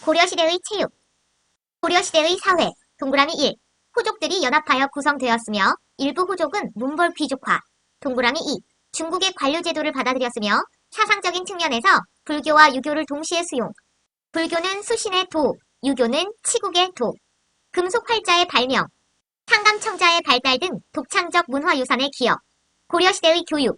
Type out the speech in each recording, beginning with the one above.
고려시대의 체육, 고려시대의 사회, 동그라미 1. 호족들이 연합하여 구성되었으며 일부 호족은 문벌 귀족화, 동그라미 2. 중국의 관료제도를 받아들였으며 사상적인 측면에서 불교와 유교를 동시에 수용. 불교는 수신의 도, 유교는 치국의 도. 금속 활자의 발명, 상감청자의 발달 등 독창적 문화유산의 기여. 고려시대의 교육,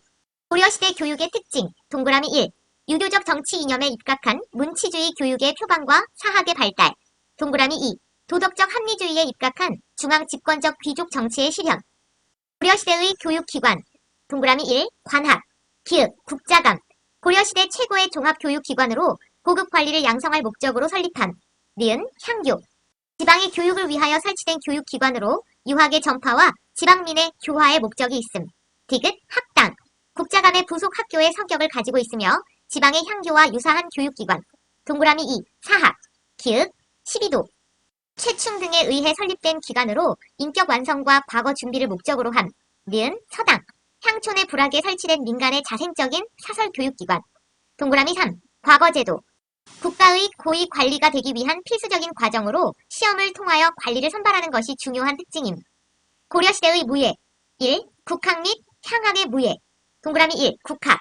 고려시대 교육의 특징, 동그라미 1. 유교적 정치 이념에 입각한 문치주의 교육의 표방과 사학의 발달, 동그라미 2. 도덕적 합리주의에 입각한 중앙 집권적 귀족 정치의 실현. 고려시대의 교육기관, 동그라미 1. 관학, 기읍, 국자감. 고려시대 최고의 종합교육기관으로 고급 관리를 양성할 목적으로 설립한. 니은, 향교. 지방의 교육을 위하여 설치된 교육기관으로 유학의 전파와 지방민의 교화의 목적이 있음. 디귿, 학당. 국자감의 부속 학교의 성격을 가지고 있으며 지방의 향교와 유사한 교육기관. 동그라미 2. 사학, 기읍, 12도. 최충 등에 의해 설립된 기관으로 인격 완성과 과거 준비를 목적으로 함. 니은, 서당. 향촌의 부락에 설치된 민간의 자생적인 사설교육기관. 동그라미 3. 과거제도. 국가의 고위 관리가 되기 위한 필수적인 과정으로 시험을 통하여 관리를 선발하는 것이 중요한 특징임. 고려시대의 무예. 1. 국학 및 향학의 무예. 동그라미 1. 국학.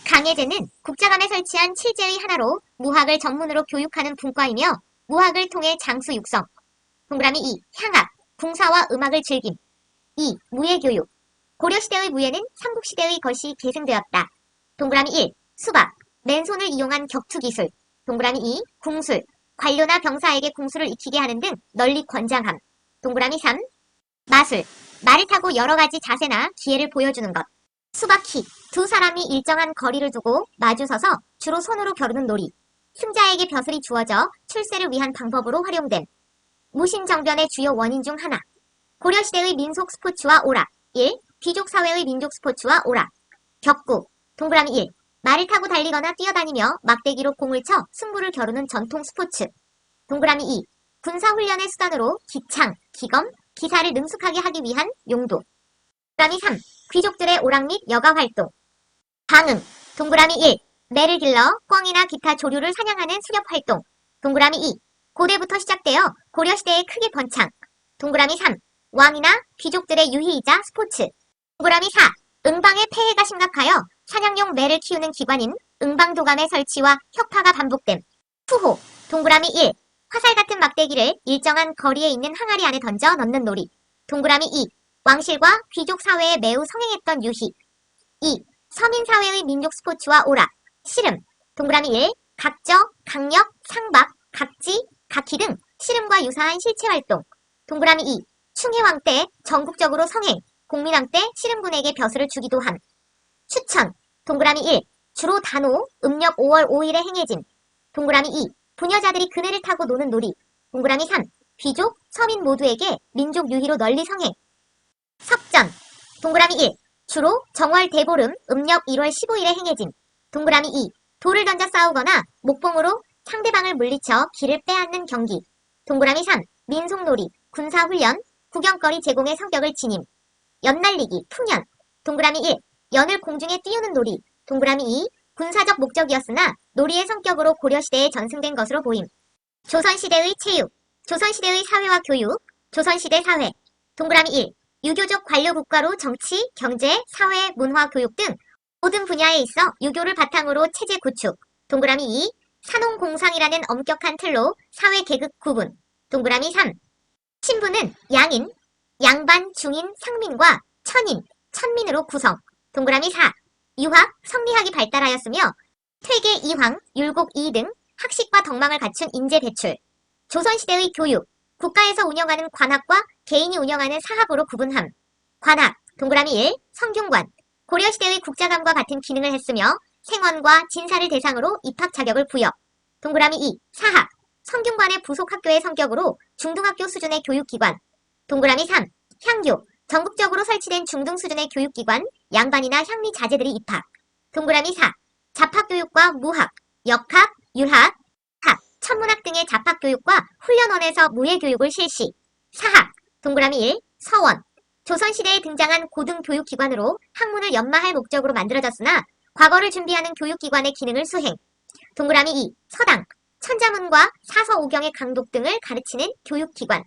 강예제는 국자감에 설치한 칠제의 하나로 무학을 전문으로 교육하는 분과이며 무학을 통해 장수 육성. 동그라미 2. 향학. 궁사와 음악을 즐김. 2. 무예교육. 고려시대의 무예는 삼국시대의 것이 계승되었다. 동그라미 1. 수박. 맨손을 이용한 격투기술. 동그라미 2. 궁술. 관료나 병사에게 궁술을 익히게 하는 등 널리 권장함. 동그라미 3. 마술. 말을 타고 여러가지 자세나 기회를 보여주는 것. 수박희. 두 사람이 일정한 거리를 두고 마주서서 주로 손으로 겨루는 놀이. 승자에게 벼슬이 주어져 출세를 위한 방법으로 활용됨. 무신정변의 주요 원인 중 하나. 고려시대의 민속 스포츠와 오락. 1. 귀족 사회의 민족 스포츠와 오락. 격구. 동그라미 1. 말을 타고 달리거나 뛰어다니며 막대기로 공을 쳐 승부를 겨루는 전통 스포츠. 동그라미 2. 군사훈련의 수단으로 기창, 기검, 기사를 능숙하게 하기 위한 용도. 동그라미 3. 귀족들의 오락 및 여가 활동. 방응. 동그라미 1. 매를 길러 꿩이나 기타 조류를 사냥하는 수렵 활동. 동그라미 2. 고대부터 시작되어 고려시대에 크게 번창. 동그라미 3. 왕이나 귀족들의 유희이자 스포츠. 동그라미 4. 응방의 폐해가 심각하여 사냥용 매를 키우는 기관인 응방도감의 설치와 혁파가 반복됨. 투호. 동그라미 1. 화살 같은 막대기를 일정한 거리에 있는 항아리 안에 던져 넣는 놀이. 동그라미 2. 왕실과 귀족 사회에 매우 성행했던 유희. 2. 서민사회의 민족 스포츠와 오락. 씨름. 동그라미 1. 각저, 강력, 상박, 각지, 각희 등 씨름과 유사한 실체활동. 동그라미 2. 충혜왕 때 전국적으로 성행, 공민왕 때 씨름군에게 벼슬을 주기도 함. 추천. 동그라미 1. 주로 단오, 음력 5월 5일에 행해짐. 동그라미 2. 부녀자들이 그네를 타고 노는 놀이. 동그라미 3. 귀족, 서민 모두에게 민족 유희로 널리 성행. 석전. 동그라미 1. 주로 정월 대보름, 음력 1월 15일에 행해짐. 동그라미 2. 돌을 던져 싸우거나 목봉으로 상대방을 물리쳐 길을 빼앗는 경기. 동그라미 3. 민속놀이, 군사훈련, 구경거리 제공의 성격을 지님. 연날리기, 풍연. 동그라미 1. 연을 공중에 띄우는 놀이. 동그라미 2. 군사적 목적이었으나 놀이의 성격으로 고려시대에 전승된 것으로 보임. 조선시대의 체육, 조선시대의 사회와 교육, 조선시대 사회. 동그라미 1. 유교적 관료 국가로 정치, 경제, 사회, 문화, 교육 등 모든 분야에 있어 유교를 바탕으로 체제 구축. 동그라미 2. 산홍공상이라는 엄격한 틀로 사회 계급 구분. 동그라미 3. 신부는 양인, 양반, 중인, 상민과 천인, 천민으로 구성. 동그라미 4. 유학, 성리학이 발달하였으며 퇴계 이황, 율곡 이 등 학식과 덕망을 갖춘 인재 배출. 조선시대의 교육, 국가에서 운영하는 관학과 개인이 운영하는 사학으로 구분함. 관학, 동그라미 1. 성균관. 고려시대의 국자감과 같은 기능을 했으며 생원과 진사를 대상으로 입학 자격을 부여. 동그라미 2. 사학. 성균관의 부속 학교의 성격으로 중등학교 수준의 교육기관. 동그라미 3. 향교. 전국적으로 설치된 중등 수준의 교육기관, 양반이나 향리 자제들이 입학. 동그라미 4. 잡학교육과 무학, 역학, 율학, 학, 천문학 등의 잡학교육과 훈련원에서 무예교육을 실시. 사학. 동그라미 1. 서원. 조선시대에 등장한 고등교육기관으로 학문을 연마할 목적으로 만들어졌으나 과거를 준비하는 교육기관의 기능을 수행. 동그라미 2. 서당. 천자문과 사서오경의 강독 등을 가르치는 교육기관.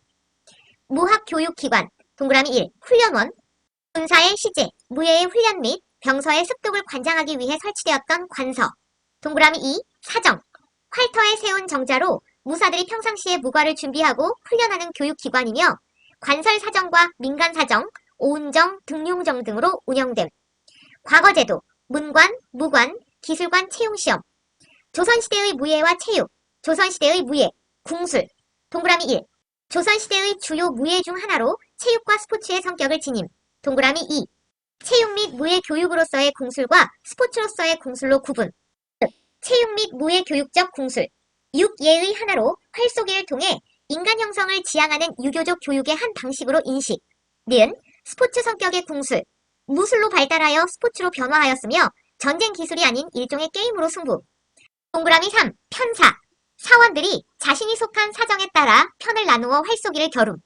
무학교육기관. 동그라미 1. 훈련원. 군사의 시제, 무예의 훈련 및 병서의 습독을 관장하기 위해 설치되었던 관서. 동그라미 2. 사정. 활터에 세운 정자로 무사들이 평상시에 무과를 준비하고 훈련하는 교육기관이며 관설사정과 민간사정, 오운정, 등용정 등으로 운영됨. 과거제도, 문관, 무관, 기술관 채용시험. 조선시대의 무예와 체육. 조선시대의 무예, 궁술. 동그라미 1. 조선시대의 주요 무예 중 하나로 체육과 스포츠의 성격을 지님. 동그라미 2. 체육 및 무예 교육으로서의 궁술과 스포츠로서의 궁술로 구분. 체육 및 무예 교육적 궁술. 육예의 하나로 활쏘기를 통해 인간 형성을 지향하는 유교적 교육의 한 방식으로 인식. 니은 스포츠 성격의 궁술. 무술로 발달하여 스포츠로 변화하였으며 전쟁 기술이 아닌 일종의 게임으로 승부. 동그라미 3. 편사. 사원들이 자신이 속한 사정에 따라 편을 나누어 활쏘기를 겨룸.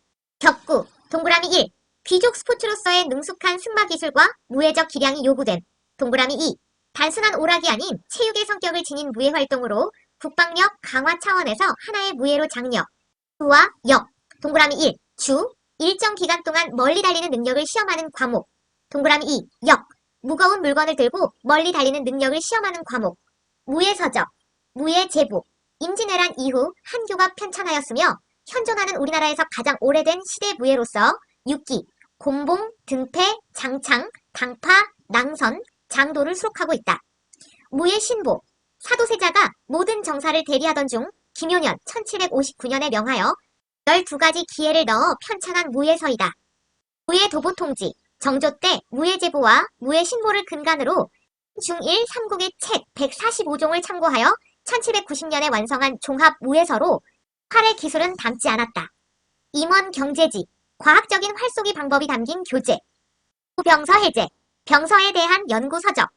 격구. 동그라미 1. 귀족 스포츠로서의 능숙한 승마 기술과 무예적 기량이 요구됨. 동그라미 2. 단순한 오락이 아닌 체육의 성격을 지닌 무예 활동으로 국방력 강화 차원에서 하나의 무예로 장력. 주와 역. 동그라미 1. 주. 일정 기간 동안 멀리 달리는 능력을 시험하는 과목. 동그라미 2. 역. 무거운 물건을 들고 멀리 달리는 능력을 시험하는 과목. 무예서적. 무예제보. 임진왜란 이후 한교가 편찬하였으며 현존하는 우리나라에서 가장 오래된 시대 무예로서 육기, 곤봉, 등패, 장창, 당파, 낭선, 장도를 수록하고 있다. 무예신보. 사도세자가 모든 정사를 대리하던 중 김효년 1759년에 명하여 12가지 기회를 넣어 편찬한 무예서이다. 무예도보통지. 정조 때 무예제보와 무예신보를 근간으로 중1 삼국의 책 145종을 참고하여 1790년에 완성한 종합 무예서로 활의 기술은 담지 않았다. 임원 경제지. 과학적인 활쏘기 방법이 담긴 교재. 병서 해제. 병서에 대한 연구 서적.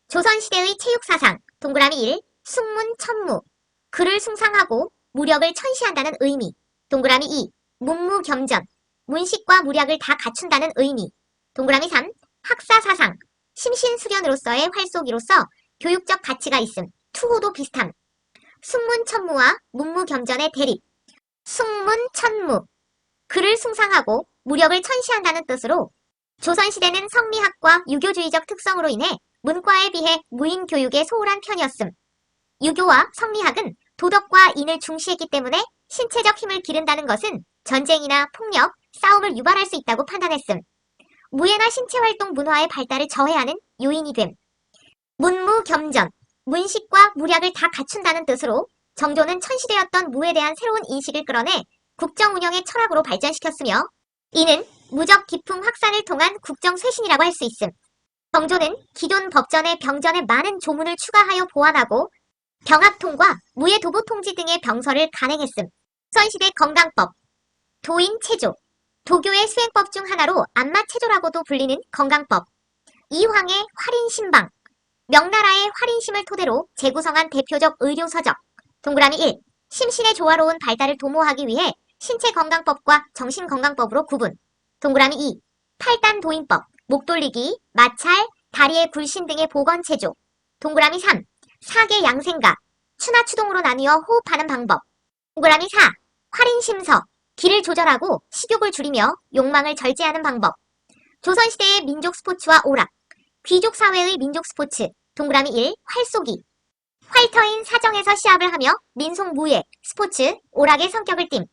조선시대의 체육사상. 동그라미 1. 숙문 천무. 글을 숭상하고 무력을 천시한다는 의미. 동그라미 2. 문무겸전. 문식과 무략을 다 갖춘다는 의미. 동그라미 3. 학사사상. 심신수련으로서의 활쏘기로서 교육적 가치가 있음. 투호도 비슷함. 숙문천무와 문무겸전의 대립. 숙문천무. 글을 숭상하고 무력을 천시한다는 뜻으로 조선시대는 성리학과 유교주의적 특성으로 인해 문과에 비해 무인교육에 소홀한 편이었음. 유교와 성리학은 도덕과 인을 중시했기 때문에 신체적 힘을 기른다는 것은 전쟁이나 폭력, 싸움을 유발할 수 있다고 판단했음. 무예나 신체활동 문화의 발달을 저해하는 요인이 됨. 문무겸전. 문식과 무략을 다 갖춘다는 뜻으로 정조는 천시되었던 무에 대한 새로운 인식을 끌어내 국정 운영의 철학으로 발전시켰으며 이는 무적 기품 확산을 통한 국정 쇄신이라고 할 수 있음. 정조는 기존 법전의 병전에 많은 조문을 추가하여 보완하고 병합통과 무예 도보통지 등의 병서를 간행했음. 조선시대 건강법. 도인체조. 도교의 수행법 중 하나로 안마체조라고도 불리는 건강법. 이황의 활인신방. 명나라의 활인심을 토대로 재구성한 대표적 의료서적. 동그라미 1. 심신의 조화로운 발달을 도모하기 위해 신체건강법과 정신건강법으로 구분. 동그라미 2. 팔단도인법. 목돌리기, 마찰, 다리의 굴신 등의 보건체조. 동그라미 3. 사계양생가. 추나추동으로 나뉘어 호흡하는 방법. 동그라미 4. 활인심서. 기를 조절하고 식욕을 줄이며 욕망을 절제하는 방법. 조선시대의 민족 스포츠와 오락. 귀족 사회의 민족 스포츠. 동그라미 1. 활쏘기. 활터인 사정에서 시합을 하며 민속 무예, 스포츠, 오락의 성격을 띈.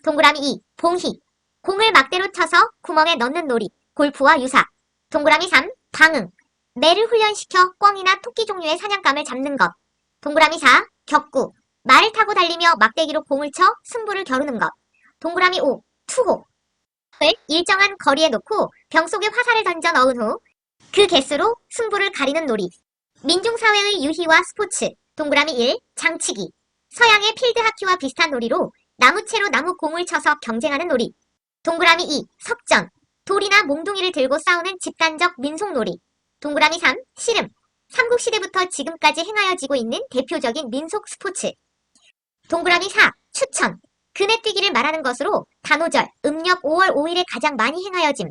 동그라미 2. 봉희. 공을 막대로 쳐서 구멍에 넣는 놀이. 골프와 유사. 동그라미 3. 방응. 매를 훈련시켜 꿩이나 토끼 종류의 사냥감을 잡는 것. 동그라미 4. 격구. 말을 타고 달리며 막대기로 공을 쳐 승부를 겨루는 것. 동그라미 5. 투호. 을 일정한 거리에 놓고 병 속에 화살을 던져 넣은 후 그 개수로 승부를 가리는 놀이. 민중사회의 유희와 스포츠. 동그라미 1. 장치기. 서양의 필드 하키와 비슷한 놀이로 나무채로 나무공을 쳐서 경쟁하는 놀이. 동그라미 2. 석전. 돌이나 몽둥이를 들고 싸우는 집단적 민속놀이. 동그라미 3. 씨름. 삼국시대부터 지금까지 행하여지고 있는 대표적인 민속 스포츠. 동그라미 4. 추천. 그네뛰기를 말하는 것으로 단오절, 음력 5월 5일에 가장 많이 행하여짐.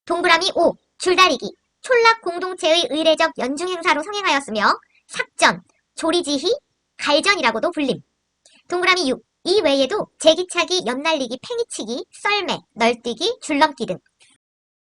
동그라미 5. 줄다리기. 촌락 공동체의 의례적 연중 행사로 성행하였으며 삭전, 조리지희, 갈전이라고도 불림. 동그라미 6. 이 외에도 제기차기, 옆날리기, 팽이치기, 썰매, 널뛰기, 줄넘기 등